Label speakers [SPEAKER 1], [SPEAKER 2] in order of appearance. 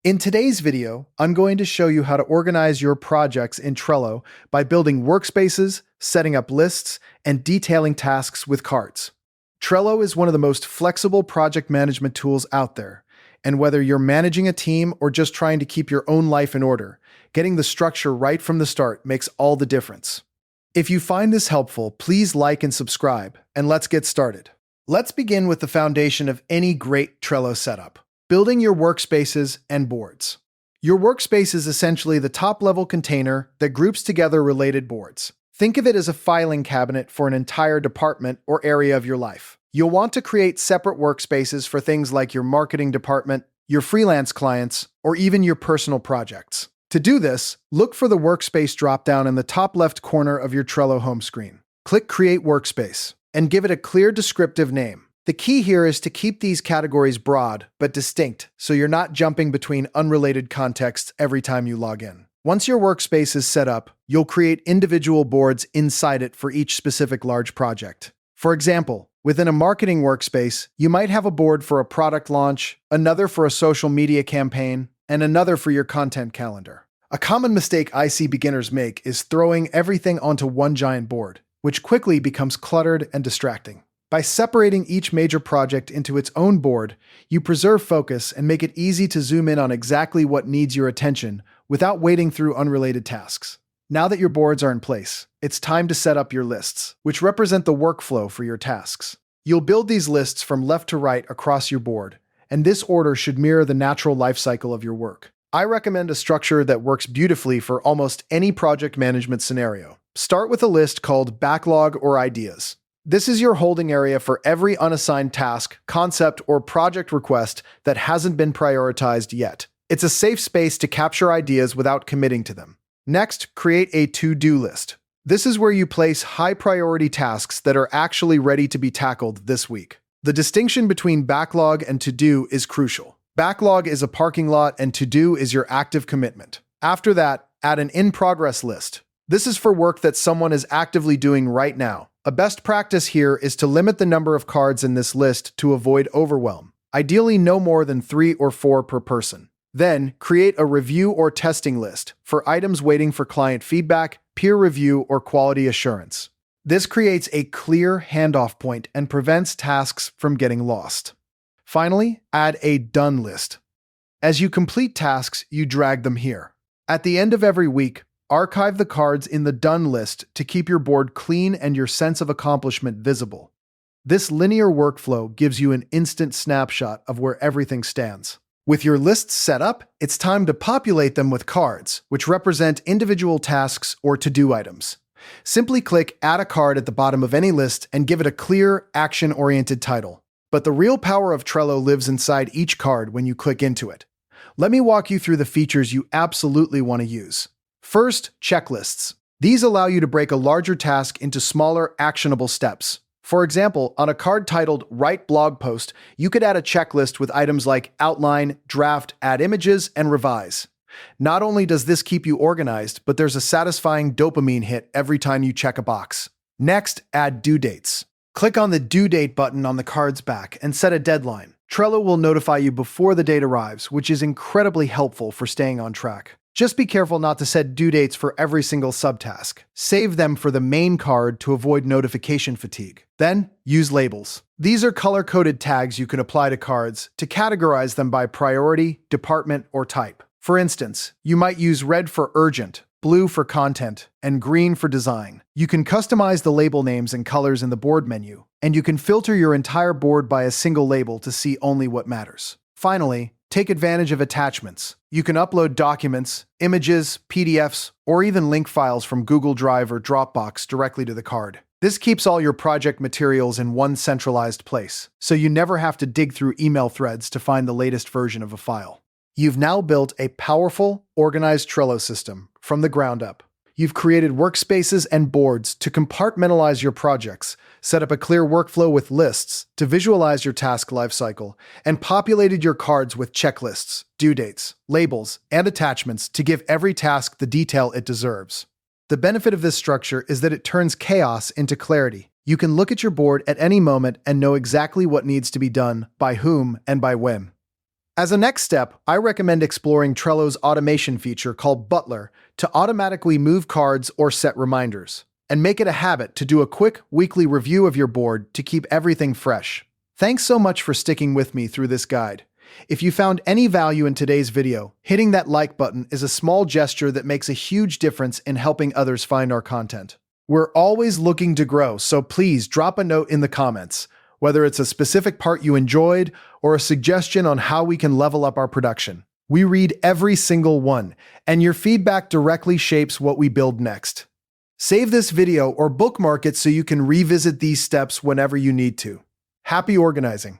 [SPEAKER 1] In today's video, I'm going to show you how to organize your projects in Trello by building workspaces, setting up lists, and detailing tasks with cards. Trello is one of the most flexible project management tools out there, and whether you're managing a team or just trying to keep your own life in order, getting the structure right from the start makes all the difference. If you find this helpful, please like and subscribe, and let's get started. Let's begin with the foundation of any great Trello setup: building your workspaces and boards. Your workspace is essentially the top-level container that groups together related boards. Think of it as a filing cabinet for an entire department or area of your life. You'll want to create separate workspaces for things like your marketing department, your freelance clients, or even your personal projects. To do this, look for the Workspace dropdown in the top left corner of your Trello home screen. Click Create Workspace and give it a clear descriptive name. The key here is to keep these categories broad but distinct, so you're not jumping between unrelated contexts every time you log in. Once your workspace is set up, you'll create individual boards inside it for each specific large project. For example, within a marketing workspace, you might have a board for a product launch, another for a social media campaign, and another for your content calendar. A common mistake I see beginners make is throwing everything onto one giant board, which quickly becomes cluttered and distracting. By separating each major project into its own board, you preserve focus and make it easy to zoom in on exactly what needs your attention without wading through unrelated tasks. Now that your boards are in place, it's time to set up your lists, which represent the workflow for your tasks. You'll build these lists from left to right across your board, and this order should mirror the natural life cycle of your work. I recommend a structure that works beautifully for almost any project management scenario. Start with a list called Backlog or Ideas. This is your holding area for every unassigned task, concept, or project request that hasn't been prioritized yet. It's a safe space to capture ideas without committing to them. Next, create a to-do list. This is where you place high-priority tasks that are actually ready to be tackled this week. The distinction between backlog and to-do is crucial. Backlog is a parking lot, and to-do is your active commitment. After that, add an in-progress list. This is for work that someone is actively doing right now. A best practice here is to limit the number of cards in this list to avoid overwhelm, ideally no more than 3 or 4 per person. Then, create a review or testing list for items waiting for client feedback, peer review, or quality assurance. This creates a clear handoff point and prevents tasks from getting lost. Finally, add a done list. As you complete tasks, you drag them here. At the end of every week, archive the cards in the done list to keep your board clean and your sense of accomplishment visible. This linear workflow gives you an instant snapshot of where everything stands. With your lists set up, it's time to populate them with cards, which represent individual tasks or to-do items. Simply click Add a card at the bottom of any list and give it a clear, action-oriented title. But the real power of Trello lives inside each card when you click into it. Let me walk you through the features you absolutely want to use. First, checklists. These allow you to break a larger task into smaller, actionable steps. For example, on a card titled Write Blog Post, you could add a checklist with items like outline, draft, add images, and revise. Not only does this keep you organized, but there's a satisfying dopamine hit every time you check a box. Next, add due dates. Click on the due date button on the card's back and set a deadline. Trello will notify you before the date arrives, which is incredibly helpful for staying on track. Just be careful not to set due dates for every single subtask. Save them for the main card to avoid notification fatigue. Then, use labels. These are color-coded tags you can apply to cards to categorize them by priority, department, or type. For instance, you might use red for urgent, blue for content, and green for design. You can customize the label names and colors in the board menu, and you can filter your entire board by a single label to see only what matters. Finally, take advantage of attachments. You can upload documents, images, PDFs, or even link files from Google Drive or Dropbox directly to the card. This keeps all your project materials in one centralized place, so you never have to dig through email threads to find the latest version of a file. You've now built a powerful, organized Trello system from the ground up. You've created workspaces and boards to compartmentalize your projects, set up a clear workflow with lists to visualize your task lifecycle, and populated your cards with checklists, due dates, labels, and attachments to give every task the detail it deserves. The benefit of this structure is that it turns chaos into clarity. You can look at your board at any moment and know exactly what needs to be done, by whom, and by when. As a next step, I recommend exploring Trello's automation feature called Butler to automatically move cards or set reminders. And make it a habit to do a quick weekly review of your board to keep everything fresh. Thanks so much for sticking with me through this guide. If you found any value in today's video, hitting that like button is a small gesture that makes a huge difference in helping others find our content. We're always looking to grow, so please drop a note in the comments, whether it's a specific part you enjoyed or a suggestion on how we can level up our production. We read every single one, and your feedback directly shapes what we build next. Save this video or bookmark it so you can revisit these steps whenever you need to. Happy organizing!